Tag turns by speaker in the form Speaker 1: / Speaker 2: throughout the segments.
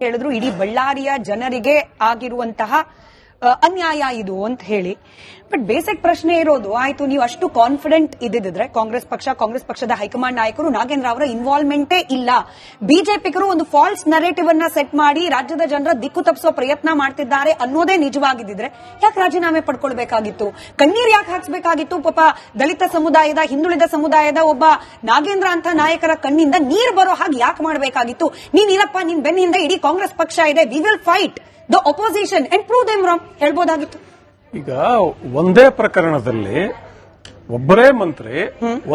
Speaker 1: ಹೇಳಿದ್ರು ಇಡೀ ಬಳ್ಳಾರಿಯ ಜನರಿಗೆ ಆಗಿರುವಂತಹ ಅನ್ಯಾಯ ಇದು ಅಂತ ಹೇಳಿ. ಬಟ್ ಬೇಸಿಕ್ ಪ್ರಶ್ನೆ ಇರೋದು, ಆಯ್ತು ನೀವು ಅಷ್ಟು ಕಾನ್ಫಿಡೆಂಟ್ ಇದ್ದಿದ್ರೆ ಕಾಂಗ್ರೆಸ್ ಪಕ್ಷದ ಹೈಕಮಾಂಡ್ ನಾಯಕರು ನಾಗೇಂದ್ರ ಅವರ ಇನ್ವಾಲ್ವ್ಮೆಂಟೇ ಇಲ್ಲ, ಬಿಜೆಪಿಗರು ಒಂದು ಫಾಲ್ಸ್ ನರೇಟಿವ್ ಅನ್ನ ಸೆಟ್ ಮಾಡಿ ರಾಜ್ಯದ ಜನರ ದಿಕ್ಕು ತಪ್ಪಿಸೋ ಪ್ರಯತ್ನ ಮಾಡ್ತಿದ್ದಾರೆ ಅನ್ನೋದೇ ನಿಜವಾಗಿದ್ದಿದ್ರೆ ಯಾಕೆ ರಾಜೀನಾಮೆ ಪಡ್ಕೊಳ್ಬೇಕಾಗಿತ್ತು? ಕಣ್ಣೀರ್ ಯಾಕೆ ಹಾಕ್ಸ್ಬೇಕಾಗಿತ್ತು? ಪಾಪ ದಲಿತ ಸಮುದಾಯದ, ಹಿಂದುಳಿದ ಸಮುದಾಯದ ಒಬ್ಬ ನಾಗೇಂದ್ರ ಅಂತ ನಾಯಕರ ಕಣ್ಣಿಂದ ನೀರು ಬರೋ ಹಾಗೆ ಯಾಕೆ ಮಾಡಬೇಕಾಗಿತ್ತು? ನೀನ್ ಇರಪ್ಪ, ನಿನ್ ಬೆನ್ನಿಂದ ಇಡೀ ಕಾಂಗ್ರೆಸ್ ಪಕ್ಷ ಇದೆ, we will fight the opposition and prove them wrong ಹೇಳ್ಬೋದಾಗಿತ್ತು.
Speaker 2: ಈಗ ಒಂದೇ ಪ್ರಕರಣದಲ್ಲಿ ಒಬ್ಬರೇ ಮಂತ್ರಿ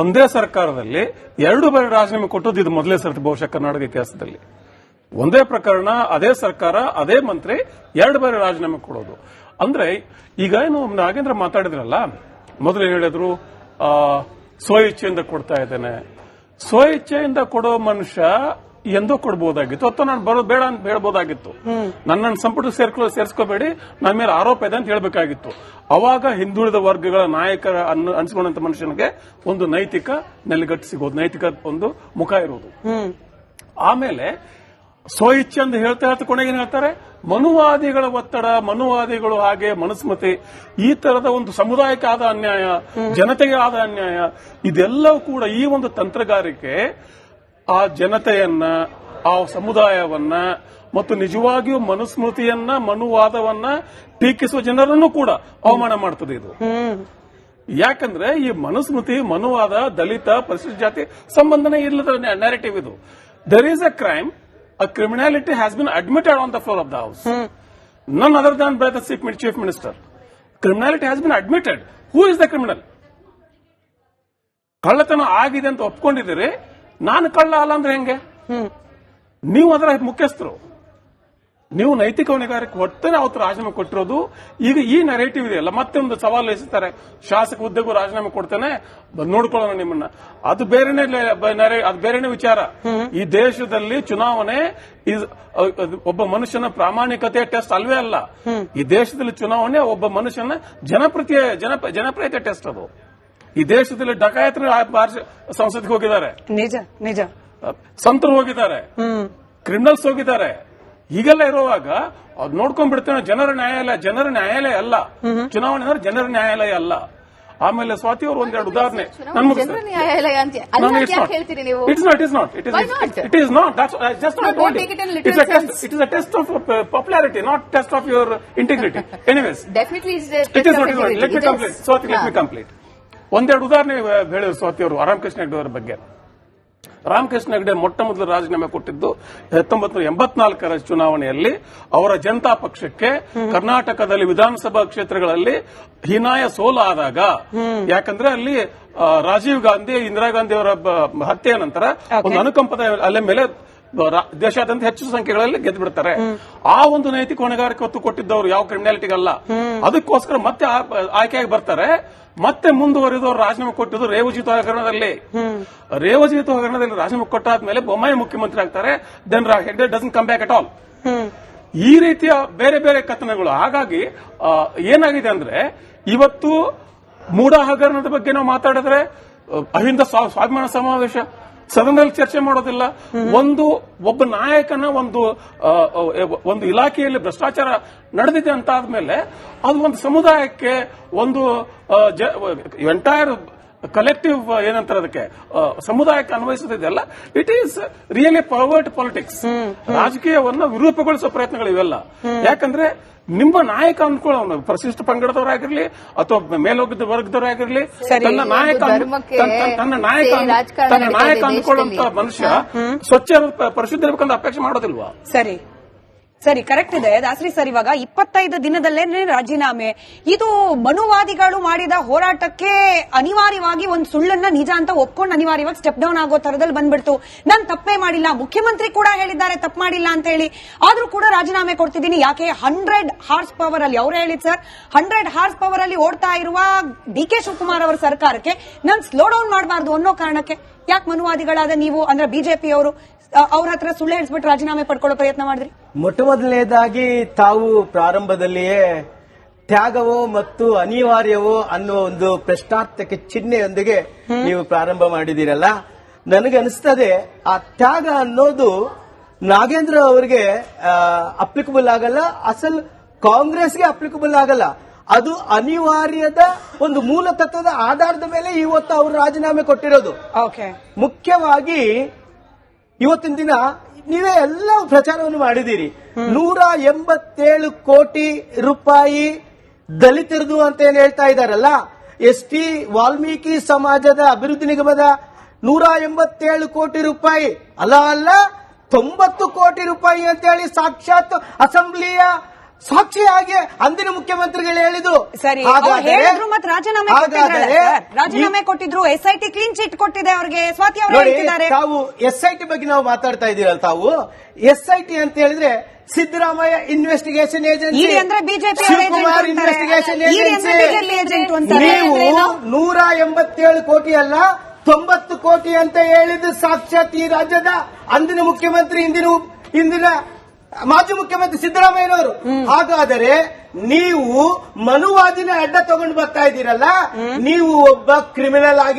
Speaker 2: ಒಂದೇ ಸರ್ಕಾರದಲ್ಲಿ ಎರಡು ಬಾರಿ ರಾಜೀನಾಮೆ ಕೊಟ್ಟದ್ದು ಇದು ಮೊದಲೇ ಸರ್ತಿ ಬಹುಶಃ ಕರ್ನಾಟಕ ಇತಿಹಾಸದಲ್ಲಿ. ಒಂದೇ ಪ್ರಕರಣ, ಅದೇ ಸರ್ಕಾರ, ಅದೇ ಮಂತ್ರಿ ಎರಡು ಬಾರಿ ರಾಜೀನಾಮೆ ಕೊಡೋದು ಅಂದ್ರೆ, ಈಗ ಏನು ನಾಗೇಂದ್ರ ಮಾತಾಡಿದ್ರಲ್ಲ, ಮೊದಲು ಹೇಳಿದ್ರು ಸ್ವ ಇಚ್ಛೆಯಿಂದ ಕೊಡ್ತಾ ಇದ್ದೇನೆ. ಸ್ವ ಇಚ್ಛೆಯಿಂದ ಕೊಡೋ ಮನುಷ್ಯ ಎಂದೋ ಕೊಡಬಹುದಾಗಿತ್ತು, ಅಥವಾ ನಾನು ಬರೋದು ಬೇಡ ಅಂತ ಹೇಳ್ಬೋದಾಗಿತ್ತು. ನನ್ನನ್ನು ಸಂಪುಟ ಸೇರಿಸ್ಕೋಬೇಡಿ, ನನ್ನ ಮೇಲೆ ಆರೋಪ ಇದೆ ಅಂತ ಹೇಳ್ಬೇಕಾಗಿತ್ತು. ಅವಾಗ ಹಿಂದುಳಿದ ವರ್ಗಗಳ ನಾಯಕರ ಅನ್ಸ್ಕೊಂಡಂತ ಮನುಷ್ಯನಿಗೆ ಒಂದು ನೈತಿಕ ನೆಲೆಗಟ್ಟು ಸಿಗೋದು, ನೈತಿಕ ಒಂದು ಮುಖ ಇರೋದು. ಆಮೇಲೆ ಸ್ವ ಇಚ್ಛೆ ಅಂತ ಹೇಳ್ತಾ ಕೊನೆಗೆ ಏನ್ ಹೇಳ್ತಾರೆ, ಮನುವಾದಿಗಳ ಒತ್ತಡ, ಮನುವಾದಿಗಳು ಹಾಗೆ ಮನುಸ್ಮೃತಿ, ಈ ತರದ ಒಂದು ಸಮುದಾಯಕ್ಕೆ ಆದ ಅನ್ಯಾಯ, ಜನತೆಗೆ ಆದ ಅನ್ಯಾಯ, ಇದೆಲ್ಲವೂ ಕೂಡ ಈ ಒಂದು ತಂತ್ರಗಾರಿಕೆ ಆ ಜನತೆಯನ್ನ, ಆ ಸಮುದಾಯವನ್ನ ಮತ್ತು ನಿಜವಾಗಿಯೂ ಮನುಸ್ಮೃತಿಯನ್ನ, ಮನುವಾದವನ್ನ ಟೀಕಿಸುವ ಜನರನ್ನು ಕೂಡ ಅವಮಾನ ಮಾಡ್ತದೆ ಇದು. ಯಾಕಂದ್ರೆ ಈ ಮನುಸ್ಮೃತಿ, ಮನುವಾದ, ದಲಿತ, ಪರಿಶಿಷ್ಟ ಜಾತಿ ಸಂಬಂಧನೇ ಇಲ್ಲದ ನ್ಯಾರೇಟಿವ್ ಇದು. There is a crime, a criminality has been admitted on the floor of the house. None other than by the chief minister. Criminality has been admitted. Who is the criminal? ಕಳ್ಳತನ ಆಗಿದೆ ಅಂತ ಒಪ್ಕೊಂಡಿದ್ದೀರಿ, ನಾನು ಕಳ್ಳ ಅಲ್ಲ ಅಂದ್ರೆ ಹೆಂಗೆ? ನೀವು ಅದರ ಮುಖ್ಯಸ್ಥರು, ನೀವು ನೈತಿಕ ಹೊಣೆಗಾರಿಕೆ ಹೊತ್ತೇನೆ ಅವತ್ತು ರಾಜೀನಾಮೆ ಕೊಟ್ಟಿರೋದು. ಈಗ ಈ ನರೇಟಿವ್ ಇದೆಯಲ್ಲ, ಮತ್ತೆ ಒಂದು ಸವಾಲು ಎಸೆತಾರೆ, ಶಾಸಕ ಹುದ್ದೆಗೂ ರಾಜೀನಾಮೆ ಕೊಡ್ತೇನೆ, ನೋಡ್ಕೊಳ್ಳೋಣ ನಿಮ್ಮನ್ನ. ಅದು ಬೇರೆನೇ ವಿಚಾರ. ಈ ದೇಶದಲ್ಲಿ ಚುನಾವಣೆ ಒಬ್ಬ ಮನುಷ್ಯನ ಪ್ರಾಮಾಣಿಕತೆ ಟೆಸ್ಟ್ ಅಲ್ವೇ ಅಲ್ಲ. ಈ ದೇಶದಲ್ಲಿ ಚುನಾವಣೆ ಒಬ್ಬ ಮನುಷ್ಯನ ಜನಪ್ರಿಯತೆ ಟೆಸ್ಟ್ ಅದು. ಈ ದೇಶದಲ್ಲಿ ಡಕಾಯತರು ಸಂಸತ್ಗೆ ಹೋಗಿದ್ದಾರೆ,
Speaker 1: ನಿಜ
Speaker 2: ಸಂತರು ಹೋಗಿದ್ದಾರೆ, ಕ್ರಿಮಿನಲ್ಸ್ ಹೋಗಿದ್ದಾರೆ. ಹೀಗೆಲ್ಲ ಇರುವಾಗ ಅದು ನೋಡ್ಕೊಂಡ್ಬಿಡ್ತೇನೆ. ಜನರ ನ್ಯಾಯಾಲಯ ಅಲ್ಲ ಚುನಾವಣೆ ಅಂದ್ರೆ, ಜನರ ನ್ಯಾಯಾಲಯ ಅಲ್ಲ. ಆಮೇಲೆ ಸ್ವಾತಿ ಅವರು ಒಂದೆರಡು ಉದಾಹರಣೆ it is a test of popularity, not test of your integrity. Anyways Swathi, let me complete. ಒಂದೆರಡು ಉದಾಹರಣೆ ಹೇಳಿದ್ರು ಸ್ವಾತಿ ಅವರು ರಾಮಕೃಷ್ಣ ಹೆಗಡೆ ಅವರ ಬಗ್ಗೆ. ರಾಮಕೃಷ್ಣ ಹೆಗಡೆ ಮೊಟ್ಟ ಮೊದಲು ರಾಜೀನಾಮೆ ಕೊಟ್ಟಿದ್ದು 1984ರ ಚುನಾವಣೆಯಲ್ಲಿ. ಅವರ ಜನತಾ ಪಕ್ಷಕ್ಕೆ ಕರ್ನಾಟಕದಲ್ಲಿ ವಿಧಾನಸಭಾ ಕ್ಷೇತ್ರಗಳಲ್ಲಿ ಹೀನಾಯ ಸೋಲಾದಾಗ, ಯಾಕಂದ್ರೆ ಅಲ್ಲಿ ರಾಜೀವ್ ಗಾಂಧಿ, ಇಂದಿರಾ ಗಾಂಧಿ ಅವರ ಹತ್ಯೆಯ ನಂತರ ಒಂದು ಅನುಕಂಪದ ಅಲೆ ಮೇಲೆ ದೇಶಾದ್ಯಂತ ಹೆಚ್ಚು ಸಂಖ್ಯೆಗಳಲ್ಲಿ ಗೆದ್ದು ಬಿಡ್ತಾರೆ. ಆ ಒಂದು ನೈತಿಕ ಹೊಣೆಗಾರಿಕೆ ಹೊತ್ತು ಕೊಟ್ಟಿದ್ದವರು ಯಾವ ಕ್ರಿಮಿನಾಲಿಟಿಗಲ್ಲ. ಅದಕ್ಕೋಸ್ಕರ ಮತ್ತೆ ಆಯ್ಕೆಯಾಗಿ ಬರ್ತಾರೆ. ಮತ್ತೆ ಮುಂದುವರೆದು ಅವರು ರಾಜೀನಾಮೆ ಕೊಟ್ಟಿದ್ದು ರೇವಜಿತ ಹಗರಣದಲ್ಲಿ. ರೇವಜಿತ ಹಗರಣದಲ್ಲಿ ರಾಜೀನಾಮೆ ಕೊಟ್ಟಾದ್ಮೇಲೆ ಬೊಮ್ಮಾಯಿ ಮುಖ್ಯಮಂತ್ರಿ ಆಗ್ತಾರೆ. Then Hegde doesn't come back at all. ಈ ರೀತಿಯ ಬೇರೆ ಬೇರೆ ಕಥನಗಳು. ಹಾಗಾಗಿ ಏನಾಗಿದೆ ಅಂದ್ರೆ, ಇವತ್ತು ಮೂಡಾ ಹಗರಣದ ಬಗ್ಗೆ ನಾವು ಮಾತಾಡಿದ್ರೆ ಅಹಿಂದ ಸ್ವಾಭಿಮಾನ ಸಮಾವೇಶ, ಸದನದಲ್ಲಿ ಚರ್ಚೆ ಮಾಡೋದಿಲ್ಲ. ಒಬ್ಬ ನಾಯಕನ ಒಂದು ಇಲಾಖೆಯಲ್ಲಿ ಭ್ರಷ್ಟಾಚಾರ ನಡೆದಿದೆ ಅಂತ ಆದ್ಮೇಲೆ ಅದು ಒಂದು ಸಮುದಾಯಕ್ಕೆ, ಒಂದು ಎಂಟೈರ್ ಕಲೆಕ್ಟಿವ್ ಏನಂತಾರೆ ಅದಕ್ಕೆ, ಸಮುದಾಯಕ್ಕೆ ಅನ್ವಯಿಸುತ್ತಿದೆಯಲ್ಲ, ಇಟ್ ಈಸ್ ರಿಯಲಿ ಪರ್ವರ್ಟ್ ಪಾಲಿಟಿಕ್ಸ್. ರಾಜಕೀಯವನ್ನು ವಿರೂಪಗೊಳಿಸುವ ಪ್ರಯತ್ನಗಳು ಇವೆಲ್ಲ. ಯಾಕಂದ್ರೆ ನಿಮ್ಮ ನಾಯಕ ಅನ್ಕೊಳ್ಳೋನು ಪರಿಶಿಷ್ಟ ಪಂಗಡದವರಾಗಿರ್ಲಿ ಅಥವಾ ಮೇಲೋಗಿದ್ದ ವರ್ಗದವರಾಗಿರ್ಲಿ, ತನ್ನ ನಾಯಕ ಅನ್ಕೊಳ್ಳುವಂತ ಮನುಷ್ಯ ಸ್ವಚ್ಛ ಪರಿಶುದ್ಧ ಇರಬೇಕಂತ ಅಪೇಕ್ಷೆ ಮಾಡೋದಿಲ್ವಾ?
Speaker 1: ಸರಿ, ಕರೆಕ್ಟ್ ಇದೆ ದಾಸರಿ ಸರ್. ಇವಾಗ 25 ದಿನದಲ್ಲೇ ರಾಜೀನಾಮೆ, ಇದು ಮನುವಾದಿಗಳು ಮಾಡಿದ ಹೋರಾಟಕ್ಕೆ ಅನಿವಾರ್ಯವಾಗಿ ಒಂದು ಸುಳ್ಳನ್ನ ನಿಜ ಅಂತ ಒಪ್ಕೊಂಡು ಅನಿವಾರ್ಯವಾಗಿ ಸ್ಟೆಪ್ ಡೌನ್ ಆಗೋ ತರದಲ್ಲಿ ಬಂದ್ಬಿಡ್ತು. ನಾನು ತಪ್ಪೇ ಮಾಡಿಲ್ಲ, ಮುಖ್ಯಮಂತ್ರಿ ಕೂಡ ಹೇಳಿದ್ದಾರೆ ತಪ್ಪು ಮಾಡಿಲ್ಲ ಅಂತ ಹೇಳಿ, ಆದ್ರೂ ಕೂಡ ರಾಜೀನಾಮೆ ಕೊಡ್ತಿದ್ದೀನಿ. ಯಾಕೆ? 100 ಹಾರ್ಸ್ ಪವರ್ ಅಲ್ಲಿ, ಅವರೇ ಹೇಳಿದ್ ಸರ್, 100 ಹಾರ್ಸ್ ಪವರ್ ಅಲ್ಲಿ ಓಡ್ತಾ ಇರುವ ಡಿ ಕೆ ಶಿವಕುಮಾರ್ ಅವರ ಸರ್ಕಾರಕ್ಕೆ ನಾನು ಸ್ಲೋ ಡೌನ್ ಮಾಡಬಾರ್ದು ಅನ್ನೋ ಕಾರಣಕ್ಕೆ ಯಾಕೆ ಮನುವಾದಿಗಳಾದ ನೀವು ಅಂದ್ರೆ ಬಿಜೆಪಿಯವರು ಅವ್ರ ಹತ್ರ ಸುಳ್ಳು ಹೇಳಿಸ್ಬಿಟ್ಟು ರಾಜೀನಾಮೆ ಪಡ್ಕೊಳ್ಳೋ ಪ್ರಯತ್ನ ಮಾಡಿದ್ರಿ?
Speaker 3: ಮೊಟ್ಟ ಮೊದಲನೇದಾಗಿ ತಾವು ಪ್ರಾರಂಭದಲ್ಲಿಯೇ ತ್ಯಾಗವೋ ಮತ್ತು ಅನಿವಾರ್ಯವೋ ಅನ್ನೋ ಒಂದು ಪ್ರಶ್ನಾರ್ಥಕ ಚಿಹ್ನೆಯೊಂದಿಗೆ ನೀವು ಪ್ರಾರಂಭ ಮಾಡಿದಿರಲ್ಲ. ನನಗನ್ನಿಸ್ತದೆ ಆ ತ್ಯಾಗ ಅನ್ನೋದು ನಾಗೇಂದ್ರ ಅವರಿಗೆ ಅಪ್ಲಿಕಬಲ್ ಆಗಲ್ಲ, ಅಸಲ್ ಕಾಂಗ್ರೆಸ್ಗೆ ಅಪ್ಲಿಕಬಲ್ ಆಗಲ್ಲ. ಅದು ಅನಿವಾರ್ಯದ ಒಂದು ಮೂಲ ತತ್ವದ ಆಧಾರದ ಮೇಲೆ ಇವತ್ತು ಅವರು ರಾಜೀನಾಮೆ ಕೊಟ್ಟಿರೋದು.
Speaker 1: ಓಕೆ,
Speaker 3: ಮುಖ್ಯವಾಗಿ ಇವತ್ತಿನ ದಿನ ನೀವೇ ಎಲ್ಲ ಪ್ರಚಾರವನ್ನು ಮಾಡಿದ್ದೀರಿ. 187 ಕೋಟಿ ರೂಪಾಯಿ ದಲಿತರದು ಅಂತ ಏನ್ ಹೇಳ್ತಾ ಇದ್ದಾರಲ್ಲ, ST ವಾಲ್ಮೀಕಿ ಸಮಾಜದ ಅಭಿವೃದ್ಧಿ ನಿಗಮದ 187 ಕೋಟಿ ರೂಪಾಯಿ ಅಲ್ಲ 90 ಕೋಟಿ ರೂಪಾಯಿ ಅಂತ ಹೇಳಿ ಸಾಕ್ಷಾತ್ ಅಸೆಂಬ್ಲಿಯ ಸಾಕ್ಷಿಯಾಗಿ ಅಂದಿನ ಮುಖ್ಯಮಂತ್ರಿಗಳು ಹೇಳಿದ್ರು.
Speaker 1: ಸರಿ, ಹೇಳಿದ್ರು ಮತ್ತೆ ರಾಜೀನಾಮೆ ಕೊಟ್ಟಿದ್ರು. SIT ಕ್ಲೀನ್ ಚಿಟ್ ಕೊಟ್ಟಿದೆ ಅವ್ರಿಗೆ. ಸ್ವಾತಿ ಅವರು ಹೇಳ್ತಿದ್ದಾರೆ.
Speaker 3: ತಾವು SIT ಬಗ್ಗೆ ನಾವು ಮಾತಾಡ್ತಾ ಇದ್ದೀರಲ್ಲ, ತಾವು SIT ಅಂತ ಹೇಳಿದ್ರೆ ಸಿದ್ದರಾಮಯ್ಯ ಇನ್ವೆಸ್ಟಿಗೇಷನ್ ಏಜೆನ್ಸಿ
Speaker 1: ಅಂದ್ರೆ ಬಿಜೆಪಿ
Speaker 3: ಶಿವಕುಮಾರ್ ಇನ್ವೆಸ್ಟಿಗೇಷನ್ ಏಜೆನ್ಸಿ. ನೀವು 187 ಕೋಟಿ ಅಲ್ಲ 90 ಕೋಟಿ ಅಂತ ಹೇಳಿದ್ದು ಸಾಕ್ಷಾತ್ ಈ ರಾಜ್ಯದ ಅಂದಿನ ಮುಖ್ಯಮಂತ್ರಿ ಇಂದಿನ ಮಾಜಿ ಮುಖ್ಯಮಂತ್ರಿ ಸಿದ್ದರಾಮಯ್ಯನವರು. ಹಾಗಾದರೆ ನೀವು ಮನುವಾದಿನ ಅಡ್ಡ ತಗೊಂಡು ಬರ್ತಾ ಇದ್ದೀರಲ್ಲ, ನೀವು ಒಬ್ಬ ಕ್ರಿಮಿನಲ್ ಆಗಿ